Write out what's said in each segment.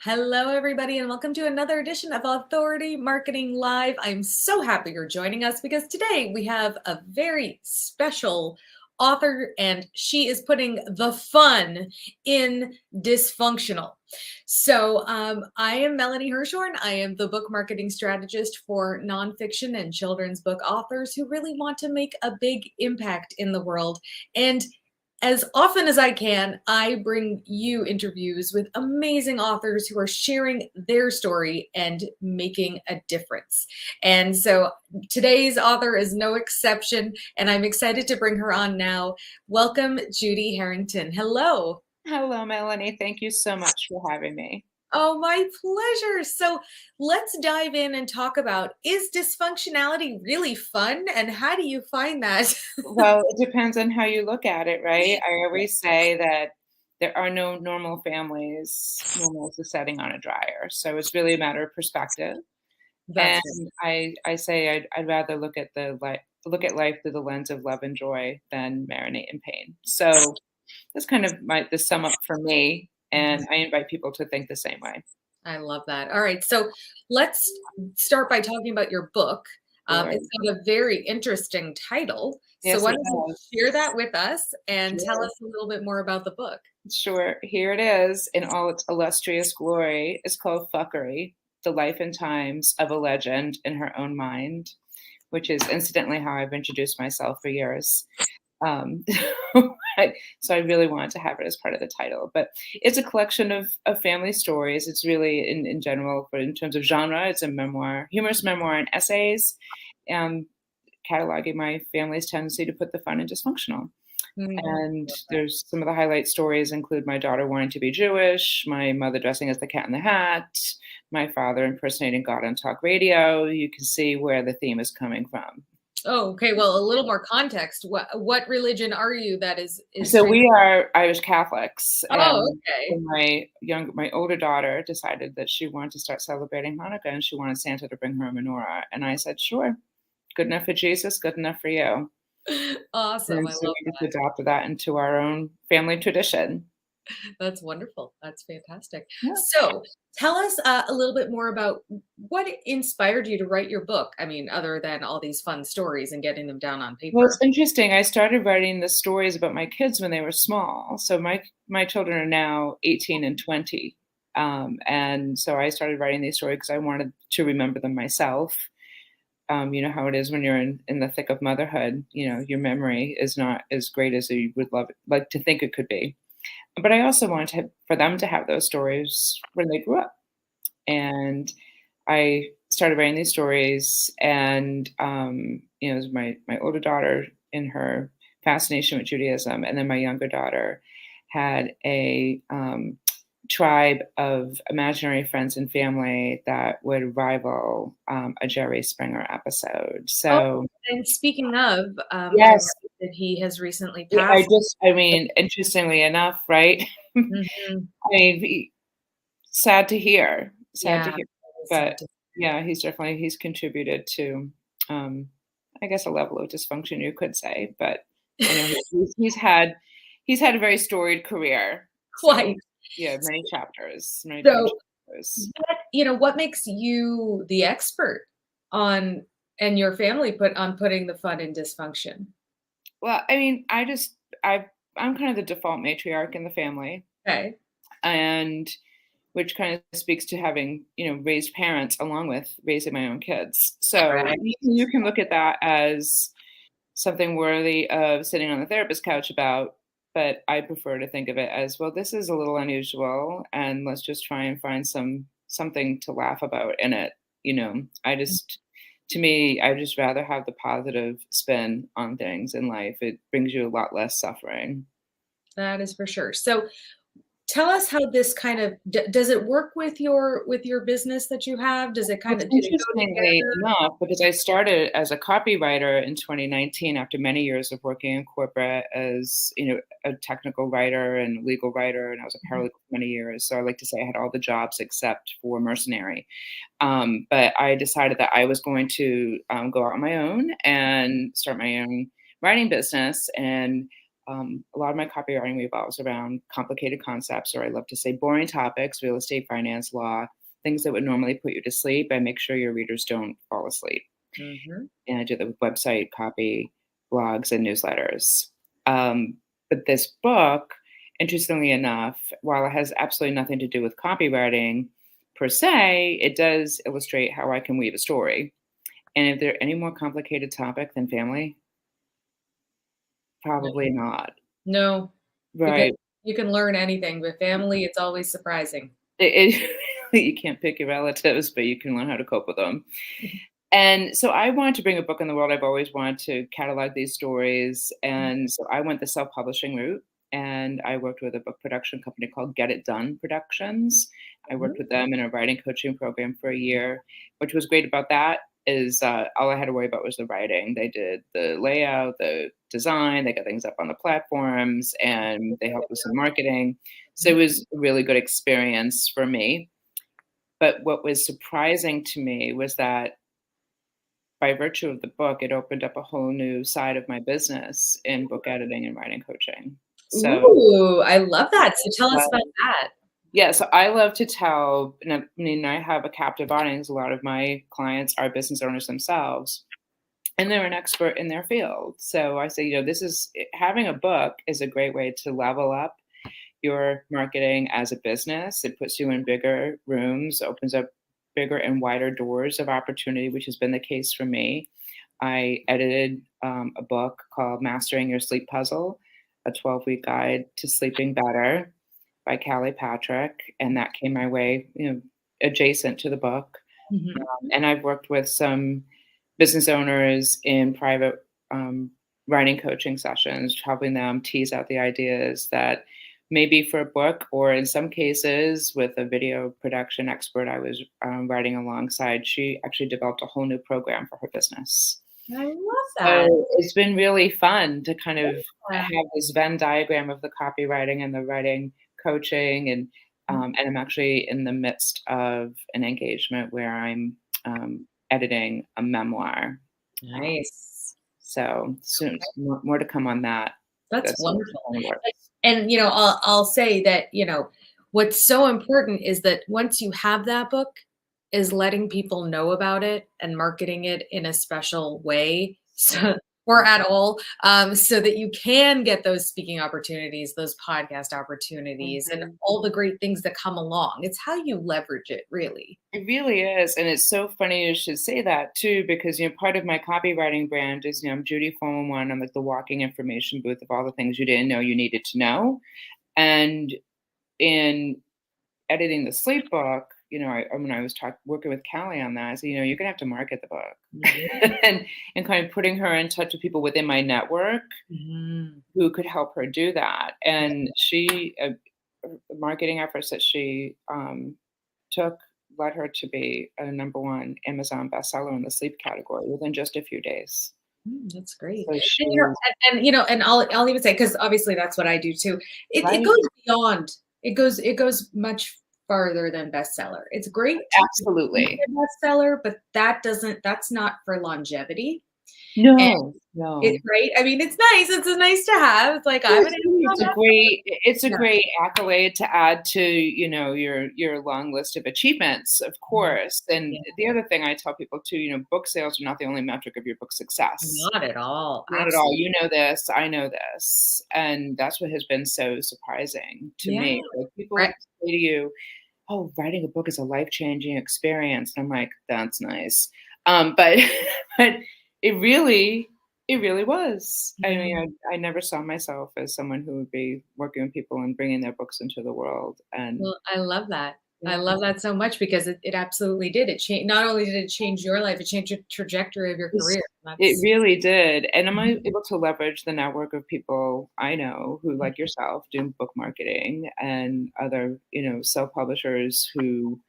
Hello, everybody, and welcome to another edition of Authority Marketing Live. I'm so happy you're joining us because today we have a very special author, and she is putting the fun in dysfunctional. I am Melanie Hirschhorn. I am the book marketing strategist for nonfiction and children's book authors who really want to make a big impact in the world. And as often as I can, I bring you interviews with amazing authors who are sharing their story and making a difference. And so today's author is no exception, and I'm excited to bring her on now. Welcome, Judi Harrington. Hello. Hello, Melanie. Thank you so much for having me. Oh, my pleasure. So let's dive in and talk about, is dysfunctionality really fun? And how do you find that? Well, it depends on how you look at it, right? I always say that there are no normal families. Normal is the setting on a dryer. So it's really a matter of perspective. That's And I say I'd rather look at life through the lens of love and joy than marinate in pain. So that's kind of the sum up for me. And I invite people to think the same way. I love that. All right. So let's start by talking about your book. Sure. It's got a very interesting title. So Yes, why it don't you does. share that with us and tell Sure. us a little bit more about the book? Sure. Here it is in all its illustrious glory. It's called Fuckery, The Life and Times of a Legend in Her Own Mind, which is incidentally how I've introduced myself for years. Um, so I really wanted to have it as part of the title. But it's a collection of family stories. It's really, in general, but in terms of genre, it's a memoir, humorous memoir and essays, um, cataloging my family's tendency to put the fun in dysfunctional. Mm, And there's some of the highlight stories include my daughter wanting to be Jewish, my mother dressing as the Cat in the Hat, my father impersonating God on talk radio. You can see where the theme is coming from. Oh, okay. Well, a little more context. What religion are you that is So trans? we are Irish Catholics, Oh, and okay. my older daughter decided that she wanted to start celebrating Hanukkah, and she wanted Santa to bring her a menorah. And I said, "Sure, good enough for Jesus, good enough for you." Awesome. And I so love we just that. adopted that into our own family tradition. That's wonderful. That's fantastic. Yeah. So, tell us a little bit more about what inspired you to write your book. I mean, other than all these fun stories and getting them down on Well, it's paper. interesting. I started writing the stories about my kids when they were small. So my children are now 18 and 20. And so I started writing these stories because I wanted to remember them myself. You know how it is when you're in the thick of motherhood, you know, your memory is not as great as you would like to think it could be. But I also wanted for them to have those stories when they grew up. And I started writing these stories, and you know, it was my older daughter in her fascination with Judaism, and then my younger daughter had a tribe of imaginary friends and family that would rival a Jerry Springer episode. Oh, So and speaking of, I read yes, that he has recently yeah, passed. I mean, interestingly enough, right? I Mhm. mean, sad to Yeah, hear, it's but sad to. yeah, he's contributed to, um, I guess, a level of dysfunction, you could say, but I know he's had a very storied career, so Quite. yeah, many chapters, many different So, chapters. what makes you the expert on, and your family putting the fun in dysfunction? Well, I mean, I'm kind of the default matriarch in the family, Okay. and which kind of speaks to having, you know, raised parents along with raising my own kids. So Right. you can look at that as something worthy of sitting on the therapist couch about, but I prefer to think of it as, well, this is a little unusual, and let's just try and find something to laugh about in it. You know, to me, I just rather have the positive spin on things in life. It brings you a lot less suffering. That is for sure. So, tell us how this kind of does it work with your business that you have? Does it kind It's of, do they go interestingly together? enough, because I started as a copywriter in 2019 after many years of working in corporate as, you know, a technical writer and legal writer, and I was a Mhm. paralegal for many years. So I like to say I had all the jobs except for mercenary. But I decided that I was going to go out on my own and start my own writing business. And a lot of my copywriting revolves around complicated concepts, or I love to say boring topics, real estate, finance, law, things that would normally put you to sleep. I make sure your readers don't fall asleep. Mhm. And I do the website copy, blogs, and newsletters. But this book, interestingly enough, while it has absolutely nothing to do with copywriting per se, it does illustrate how I can weave a story. And if there any more complicated topic than family, No. probably not. No, because Right. you can learn anything, but family, it's always surprising. It you can't pick your relatives, but you can learn how to cope with them. And so I wanted to bring a book in the world. I've always wanted to catalog these stories. And so I went the self-publishing route, and I worked with a book production company called Get It Done Productions. I worked with them in a writing coaching program for a year. Which was great about that is all I had to worry about was the writing. They did the layout, the design, they got things up on the platforms, and they helped with some marketing. So it was a really good experience for me. But what was surprising to me was that by virtue of the book, it opened up a whole new side of my business in book editing and writing coaching. So, Ooh, I love that. So tell us about that. yeah, so I love to tell, and I mean, I have a captive audience. A lot of my clients are business owners themselves, and they're an expert in their field. So I say, this is having a book is a great way to level up your marketing as a business. It puts you in bigger rooms, opens up bigger and wider doors of opportunity, which has been the case for me. I edited a book called Mastering Your Sleep Puzzle, a 12-week guide to sleeping better by Callie Patrick. And that came my way, adjacent to the book. Mhm. And I've worked with some business owners in private writing coaching sessions, helping them tease out the ideas that maybe for a book, or in some cases with a video production expert I was writing alongside, she actually developed a whole new program for her business. I love that. So it's been really fun to kind of Yeah. have this Venn diagram of the copywriting and the writing coaching, and I'm actually in the midst of an engagement where I'm editing a memoir. Nice. So soon, more to come on that. That's That's wonderful. in the works. And, I'll say that, what's so important is that once you have that book, is letting people know about it and marketing it in a special way, so or at all, so that you can get those speaking opportunities, those podcast opportunities, and Mhm. all the great things that come along. It's how you leverage it, really. It really is, and it's so funny you should say that too, because part of my copywriting brand is I'm Judi 411. I'm like the walking information booth of all the things you didn't know you needed to know. And in editing the sleep book, when I was working with Callie on that, I said, you're gonna have to market the Mhm. book, and kind of putting her in touch with people within my network Mhm. who could help her do that. And she, the marketing efforts that she took led her to be a number one Amazon bestseller in the sleep category within just a few days. That's great. So And, she's and I'll even say, because obviously that's what I do too. It right. goes beyond. It goes much farther than bestseller. It's great to be Absolutely. a bestseller, but that's not for longevity. And No, no. it's great. I mean, it's nice. It's a nice to have. It's like I'm an It's Amazon it's a bestseller. Yeah. great accolade to add to, your long list of achievements, of Mhm. course. And Yeah. the other thing I tell people too, book sales are not the only metric of your book success. Not at all. Not at all. Absolutely. You know this, I know this. And that's what has been so surprising to Yeah. me. Like Right. people say to you, "Oh, writing a book is a life-changing experience." And I'm like, "That's nice." But but it really it really was. I Yeah. mean, I never saw myself as someone who would be working with people and bringing their books into the world, and Well, I love that. I yeah. love that so much because it absolutely did. It changed. Not only did it change your life, it changed the trajectory of your It's career. it That's really did, and I'm Mhm. able to leverage the network of people I know who, Mhm. like yourself, do book marketing and other, self-publishers who,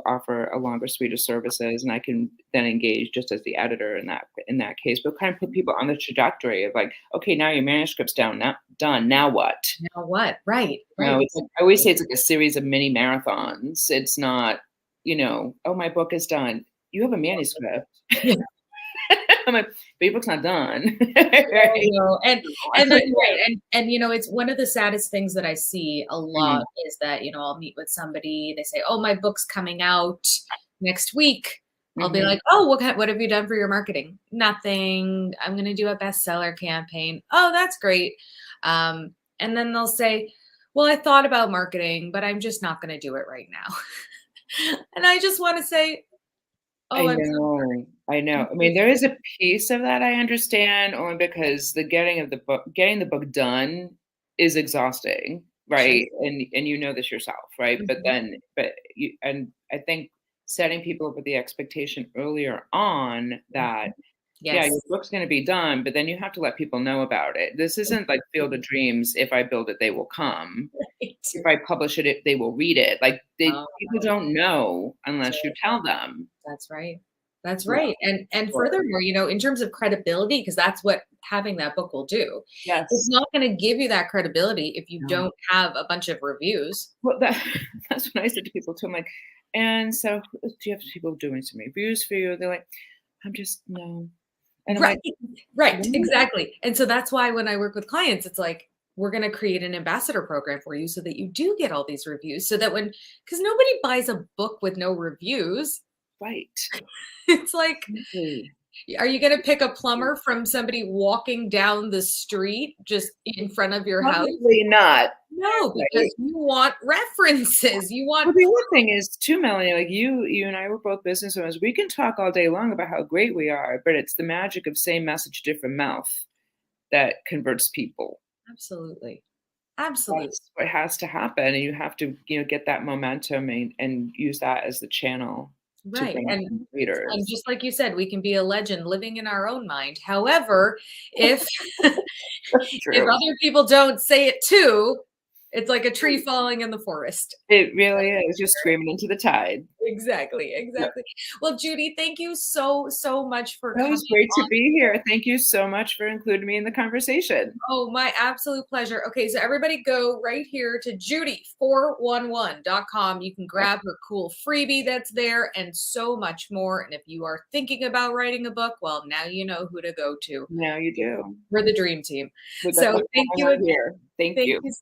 offer a longer suite of services, and I can then engage just as the editor in that case, but kind of put people on the trajectory of like, "Okay, now your manuscript's down now done, now what?" Now what? Right, No, right. it's like I always say it's like a series of mini marathons. It's not, "Oh, my book is done." You have a manuscript. Yeah. I'm like, but your book's not done. Oh, Right? no. And I and put right, and it's one of the saddest things that I see a lot Mhm. is that, I'll meet with somebody, they say, "Oh, my book's coming out next week." I'll be Mhm. like, "Oh, what have you done for your marketing?" "Nothing. I'm gonna do a bestseller campaign." "Oh, that's great." And then they'll say, "Well, I thought about marketing, but I'm just not gonna do it right now." And I just wanna say, "Oh, I I'm so know, I I'm know. I so mean, there is a piece of that I understand only because getting the book done is exhausting, sorry." right? And you know this yourself, right? But Mhm. then but you and I think setting people up with the expectation earlier on that, Mhm. yeah, your Yes. book's gonna be done, but then you have to let people know about it. This isn't like Field of Dreams, if I build it, they will come. Right. If I publish it, they will read it. Like, Oh, people no. don't know That's unless you right. tell them. That's right. That's Yeah, right. And sure. furthermore, in terms of credibility, because that's what having that book will do. It's Yes. not gonna give you that credibility if you No. don't have a bunch of reviews. Well, that that's what I said to people too. I'm like, "And so, do you have people doing some reviews for you?" They're like, "I'm just no." And I'm Right. like, Right, "What?" exactly. And so that's why when I work with clients, it's like, we're gonna create an ambassador program for you so that you do get all these reviews so that because nobody buys a book with no reviews. Right. It's like, Exactly. are you gonna pick a plumber from somebody walking down the street just in front of your house? Probably not. No, Right. because you want references. You want Well, the other thing is too, Melanie, like you and I were both business owners. We can talk all day long about how great we are, but it's the magic of same message, different mouth that converts people. absolutely. Absolutely. That's what has to happen, and you have to, get that momentum and use that as the channel to Right. bring in And readers. just like you said, we can be a legend living in our own mind. However, if That's if true. other people don't say it too, it's like a tree falling in the forest. It really is just screaming into the tide. Exactly, Yep. exactly. Well, Judy, thank you so, so much for That coming was great to on. be here. Thank you so much for including me in the conversation. Oh, my absolute pleasure. Okay, so everybody go right here to judy411.com. You can grab her cool freebie that's there and so much more. And if you are thinking about writing a book, well, now you know who to go to. Now you do. We're the dream team. We got So that thank going you on again. here. Thank Thank you. you so